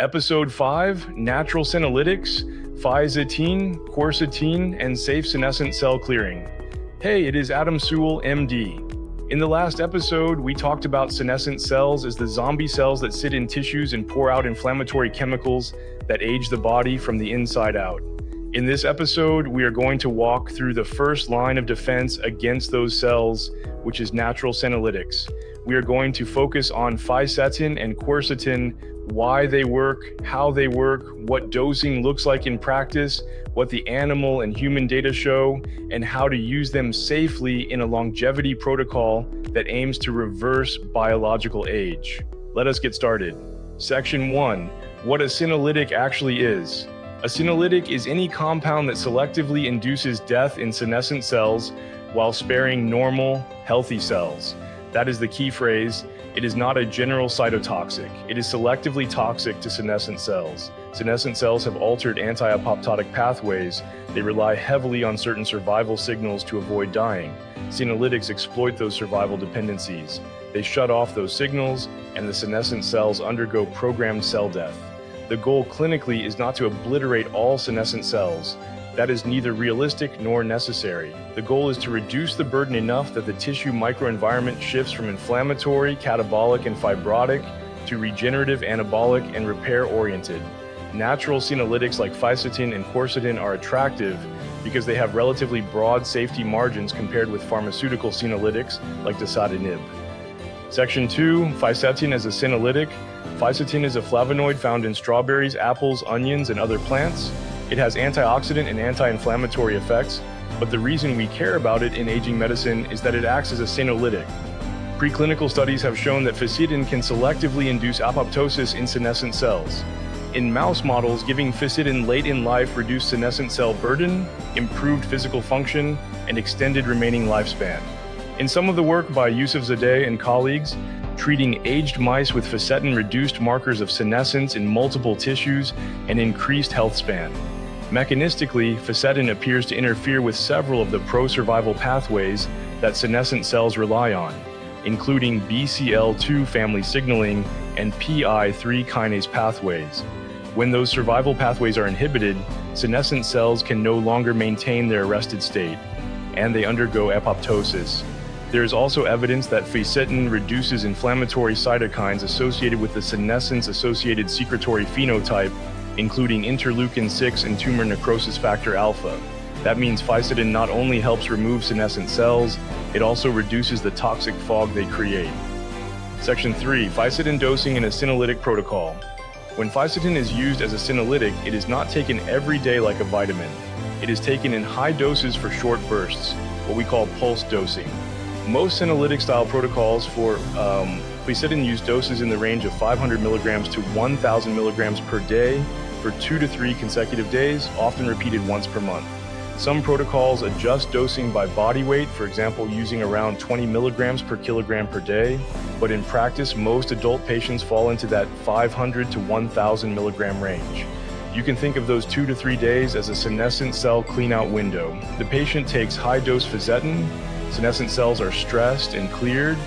Episode 5, Natural Senolytics, Fisetin, Quercetin, and Safe Senescent Cell Clearing. Hey, it is Adam Sewell, MD. In the last episode, we talked about senescent cells as the zombie cells that sit in tissues and pour out inflammatory chemicals that age the body from the inside out. In this episode, we are going to walk through the first line of defense against those cells, which is natural senolytics. We are going to focus on Fisetin and Quercetin, why they work, how they work, what dosing looks like in practice, what the animal and human data show, and how to use them safely in a longevity protocol that aims to reverse biological age. Let us get started. Section 1, what a senolytic actually is. A senolytic is any compound that selectively induces death in senescent cells while sparing normal, healthy cells. That is the key phrase. It is not a general cytotoxic. It is selectively toxic to senescent cells. Senescent cells have altered anti-apoptotic pathways. They rely heavily on certain survival signals to avoid dying. Senolytics exploit those survival dependencies. They shut off those signals, and the senescent cells undergo programmed cell death. The goal clinically is not to obliterate all senescent cells. That is neither realistic nor necessary. The goal is to reduce the burden enough that the tissue microenvironment shifts from inflammatory, catabolic, and fibrotic to regenerative, anabolic, and repair-oriented. Natural senolytics like Fisetin and Quercetin are attractive because they have relatively broad safety margins compared with pharmaceutical senolytics like dasatinib. Section 2, Fisetin as a senolytic. Fisetin is a flavonoid found in strawberries, apples, onions, and other plants. It has antioxidant and anti-inflammatory effects, but the reason we care about it in aging medicine is that it acts as a senolytic. Preclinical studies have shown that Fisetin can selectively induce apoptosis in senescent cells. In mouse models, giving Fisetin late in life reduced senescent cell burden, improved physical function, and extended remaining lifespan. In some of the work by Yusuf Zadeh and colleagues, treating aged mice with Fisetin reduced markers of senescence in multiple tissues and increased health span. Mechanistically, Fisetin appears to interfere with several of the pro-survival pathways that senescent cells rely on, including BCL2 family signaling and PI3 kinase pathways. When those survival pathways are inhibited, senescent cells can no longer maintain their arrested state, and they undergo apoptosis. There is also evidence that Fisetin reduces inflammatory cytokines associated with the senescence-associated secretory phenotype, including interleukin-6 and tumor necrosis factor alpha. That means Fisetin not only helps remove senescent cells, it also reduces the toxic fog they create. Section 3, Fisetin dosing in a senolytic protocol. When Fisetin is used as a senolytic, it is not taken every day like a vitamin. It is taken in high doses for short bursts, what we call pulse dosing. Most senolytic-style protocols for Fisetin use doses in the range of 500 milligrams to 1,000 milligrams per day for 2 to 3 consecutive days, often repeated once per month. Some protocols adjust dosing by body weight, for example, using around 20 milligrams per kilogram per day, but in practice, most adult patients fall into that 500 to 1,000 milligram range. You can think of those 2 to 3 days as a senescent cell clean-out window. The patient takes high-dose Fisetin, senescent cells are stressed and cleared,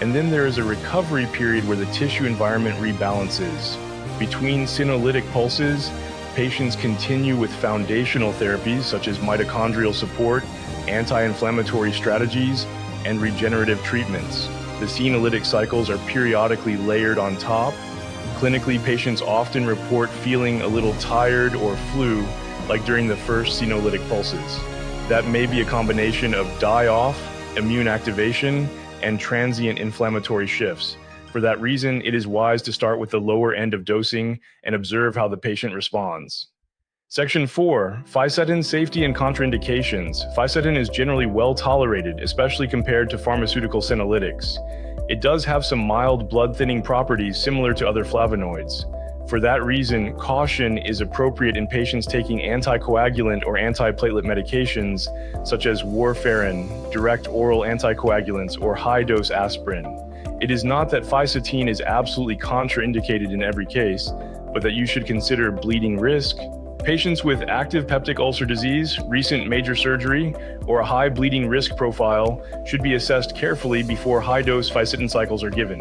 and then there is a recovery period where the tissue environment rebalances. Between senolytic pulses, patients continue with foundational therapies such as mitochondrial support, anti-inflammatory strategies, and regenerative treatments. The senolytic cycles are periodically layered on top. Clinically, patients often report feeling a little tired or flu, like during the first senolytic pulses. That may be a combination of die-off, immune activation, and transient inflammatory shifts. For that reason, it is wise to start with the lower end of dosing and observe how the patient responds. Section 4, Fisetin safety and contraindications. Fisetin is generally well tolerated, especially compared to pharmaceutical senolytics. It does have some mild blood-thinning properties similar to other flavonoids. For that reason, caution is appropriate in patients taking anticoagulant or antiplatelet medications such as warfarin, direct oral anticoagulants, or high-dose aspirin. It is not that Fisetin is absolutely contraindicated in every case, but that you should consider bleeding risk. Patients with active peptic ulcer disease, recent major surgery, or a high bleeding risk profile should be assessed carefully before high-dose Fisetin cycles are given.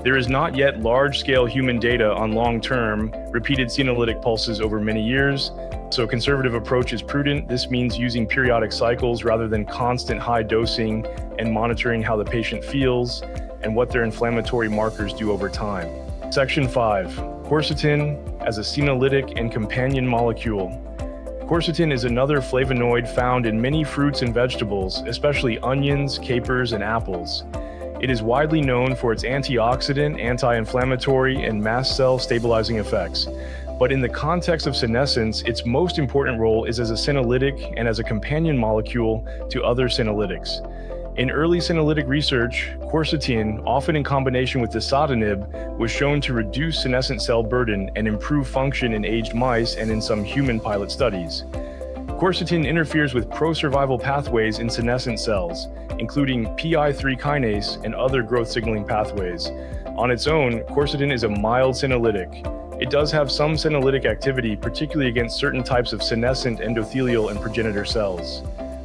There is not yet large-scale human data on long-term, repeated senolytic pulses over many years, so a conservative approach is prudent. This means using periodic cycles rather than constant high dosing and monitoring how the patient feels and what their inflammatory markers do over time. Section 5. Quercetin as a senolytic and companion molecule. Quercetin is another flavonoid found in many fruits and vegetables, especially onions, capers, and apples. It is widely known for its antioxidant, anti-inflammatory, and mast cell stabilizing effects. But in the context of senescence, its most important role is as a senolytic and as a companion molecule to other senolytics. In early senolytic research, quercetin, often in combination with dasatinib, was shown to reduce senescent cell burden and improve function in aged mice and in some human pilot studies. Quercetin interferes with pro-survival pathways in senescent cells, including PI3 kinase and other growth signaling pathways. On its own, quercetin is a mild senolytic. It does have some senolytic activity, particularly against certain types of senescent endothelial and progenitor cells.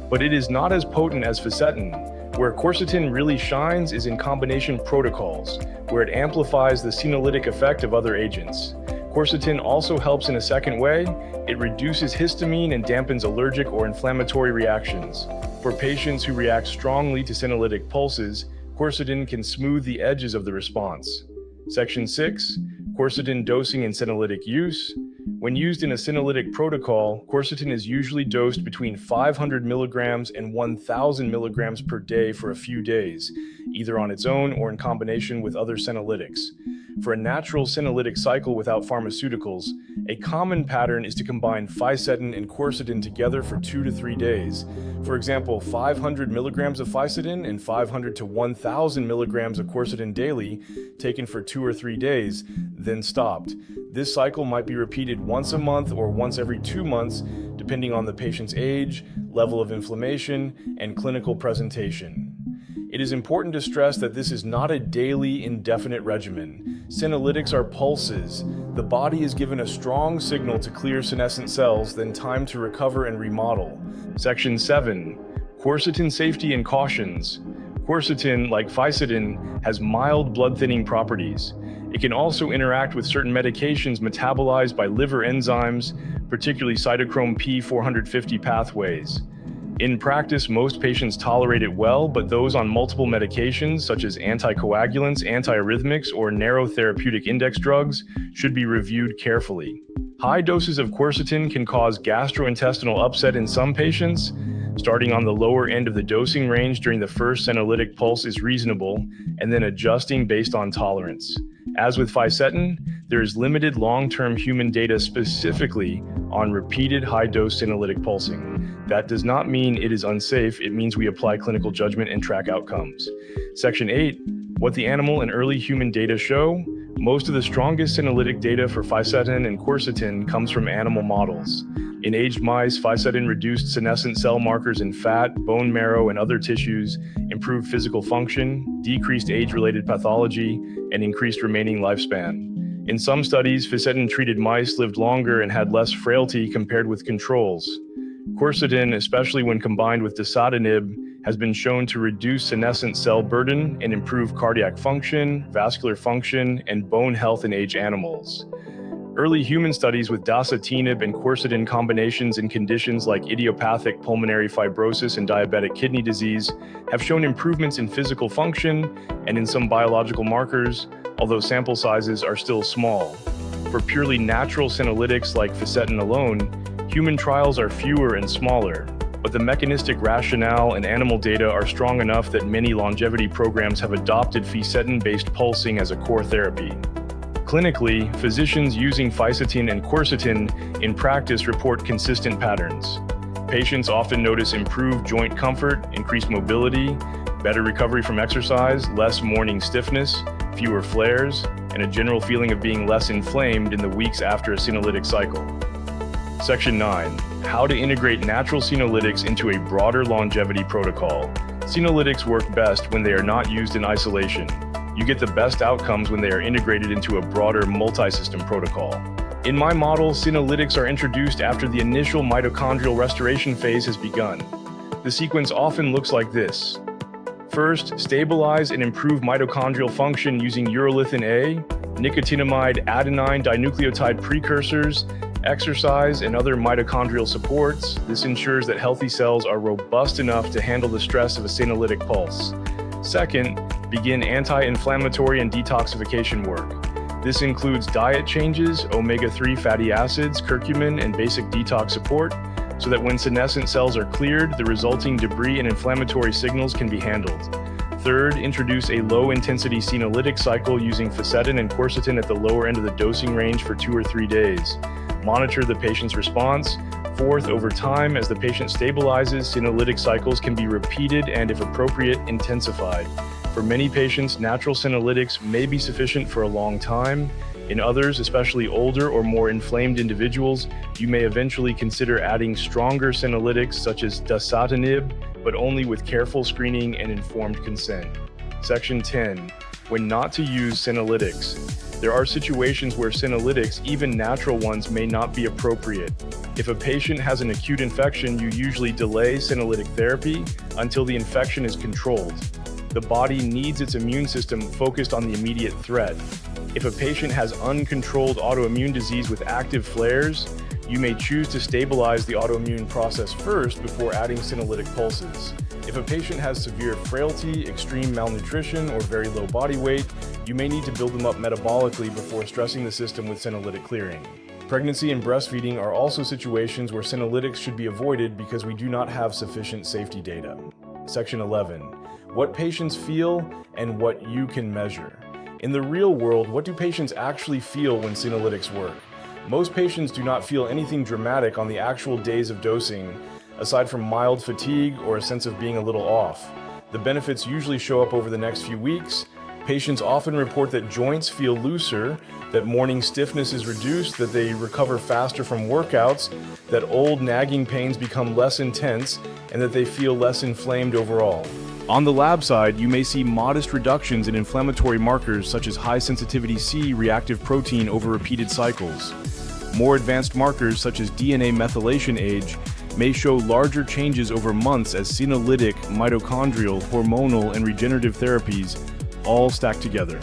But it is not as potent as Fisetin. Where quercetin really shines is in combination protocols, where it amplifies the senolytic effect of other agents. Quercetin also helps in a second way. It reduces histamine and dampens allergic or inflammatory reactions. For patients who react strongly to senolytic pulses, quercetin can smooth the edges of the response. Section 6. Quercetin dosing and senolytic use. When used in a senolytic protocol, quercetin is usually dosed between 500 milligrams and 1,000 milligrams per day for a few days, either on its own or in combination with other senolytics. For a natural senolytic cycle without pharmaceuticals, a common pattern is to combine Fisetin and quercetin together for 2 to 3 days. For example, 500 milligrams of Fisetin and 500 to 1,000 milligrams of quercetin daily, taken for 2 or 3 days, then stopped. This cycle might be repeated once a month or once every 2 months, depending on the patient's age, level of inflammation, and clinical presentation. It is important to stress that this is not a daily, indefinite regimen. Senolytics are pulses. The body is given a strong signal to clear senescent cells, then time to recover and remodel. Section 7. Quercetin safety and cautions. Quercetin, like Fisetin, has mild blood-thinning properties. It can also interact with certain medications metabolized by liver enzymes, particularly cytochrome P450 pathways. In practice, most patients tolerate it well, but those on multiple medications, such as anticoagulants, antiarrhythmics, or narrow therapeutic index drugs, should be reviewed carefully. High doses of quercetin can cause gastrointestinal upset in some patients. Starting on the lower end of the dosing range during the first senolytic pulse is reasonable, and then adjusting based on tolerance. As with Fisetin, there is limited long-term human data specifically on repeated high-dose senolytic pulsing. That does not mean it is unsafe, it means we apply clinical judgment and track outcomes. Section 8. What the animal and early human data show. Most of the strongest senolytic data for Fisetin and quercetin comes from animal models. In aged mice, Fisetin reduced senescent cell markers in fat, bone marrow, and other tissues, improved physical function, decreased age-related pathology, and increased remaining lifespan. In some studies, Fisetin-treated mice lived longer and had less frailty compared with controls. Quercetin, especially when combined with dasatinib, has been shown to reduce senescent cell burden and improve cardiac function, vascular function, and bone health in aged animals. Early human studies with dasatinib and quercetin combinations in conditions like idiopathic pulmonary fibrosis and diabetic kidney disease have shown improvements in physical function and in some biological markers, although sample sizes are still small. For purely natural senolytics like Fisetin alone, human trials are fewer and smaller, but the mechanistic rationale and animal data are strong enough that many longevity programs have adopted Fisetin-based pulsing as a core therapy. Clinically, physicians using Fisetin and quercetin in practice report consistent patterns. Patients often notice improved joint comfort, increased mobility, better recovery from exercise, less morning stiffness, fewer flares, and a general feeling of being less inflamed in the weeks after a senolytic cycle. Section 9. How to integrate natural senolytics into a broader longevity protocol. Senolytics work best when they are not used in isolation. You get the best outcomes when they are integrated into a broader multi-system protocol. In my model, senolytics are introduced after the initial mitochondrial restoration phase has begun. The sequence often looks like this. First, stabilize and improve mitochondrial function using urolithin A, nicotinamide adenine dinucleotide precursors, exercise, and other mitochondrial supports. This ensures that healthy cells are robust enough to handle the stress of a senolytic pulse. Second, begin anti-inflammatory and detoxification work. This includes diet changes, omega-3 fatty acids, curcumin, and basic detox support, so that when senescent cells are cleared, the resulting debris and inflammatory signals can be handled. Third, introduce a low-intensity senolytic cycle using Fisetin and Quercetin at the lower end of the dosing range for 2 or 3 days. Monitor the patient's response. Fourth, over time, as the patient stabilizes, senolytic cycles can be repeated and, if appropriate, intensified. For many patients, natural senolytics may be sufficient for a long time. In others, especially older or more inflamed individuals, you may eventually consider adding stronger senolytics such as dasatinib, but only with careful screening and informed consent. Section 10. When not to use senolytics. There are situations where senolytics, even natural ones, may not be appropriate. If a patient has an acute infection, you usually delay senolytic therapy until the infection is controlled. The body needs its immune system focused on the immediate threat. If a patient has uncontrolled autoimmune disease with active flares, you may choose to stabilize the autoimmune process first before adding senolytic pulses. If a patient has severe frailty, extreme malnutrition, or very low body weight, you may need to build them up metabolically before stressing the system with senolytic clearing. Pregnancy and breastfeeding are also situations where senolytics should be avoided because we do not have sufficient safety data. Section 11. What patients feel and what you can measure. In the real world, what do patients actually feel when senolytics work? Most patients do not feel anything dramatic on the actual days of dosing, aside from mild fatigue or a sense of being a little off. The benefits usually show up over the next few weeks. Patients often report that joints feel looser, that morning stiffness is reduced, that they recover faster from workouts, that old nagging pains become less intense, and that they feel less inflamed overall. On the lab side, you may see modest reductions in inflammatory markers such as high-sensitivity C reactive protein over repeated cycles. More advanced markers such as DNA methylation age may show larger changes over months as senolytic, mitochondrial, hormonal, and regenerative therapies all stack together.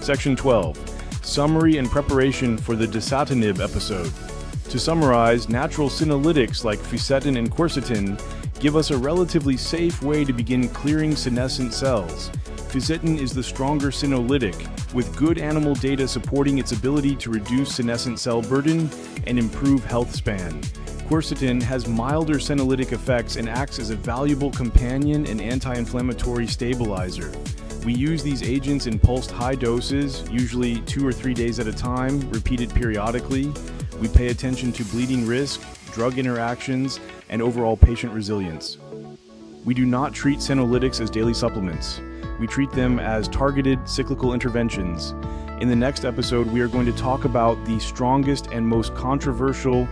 Section 12. Summary and preparation for the dasatinib episode. To summarize, natural senolytics like Fisetin and Quercetin give us a relatively safe way to begin clearing senescent cells. Fisetin is the stronger senolytic, with good animal data supporting its ability to reduce senescent cell burden and improve health span. Quercetin has milder senolytic effects and acts as a valuable companion and anti-inflammatory stabilizer. We use these agents in pulsed high doses, usually 2 or 3 days at a time, repeated periodically. We pay attention to bleeding risk, drug interactions, and overall patient resilience. We do not treat senolytics as daily supplements. We treat them as targeted cyclical interventions. In the next episode, we are going to talk about the strongest and most controversial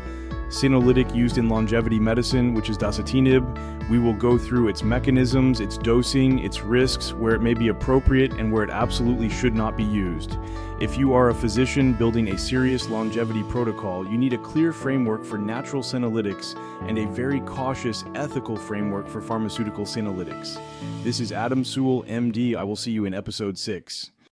senolytic used in longevity medicine, which is dasatinib. We will go through its mechanisms, its dosing, its risks, where it may be appropriate and where it absolutely should not be used. If you are a physician building a serious longevity protocol, you need a clear framework for natural senolytics and a very cautious, ethical framework for pharmaceutical senolytics. This is Adam Sewell, MD. I will see you in episode 6.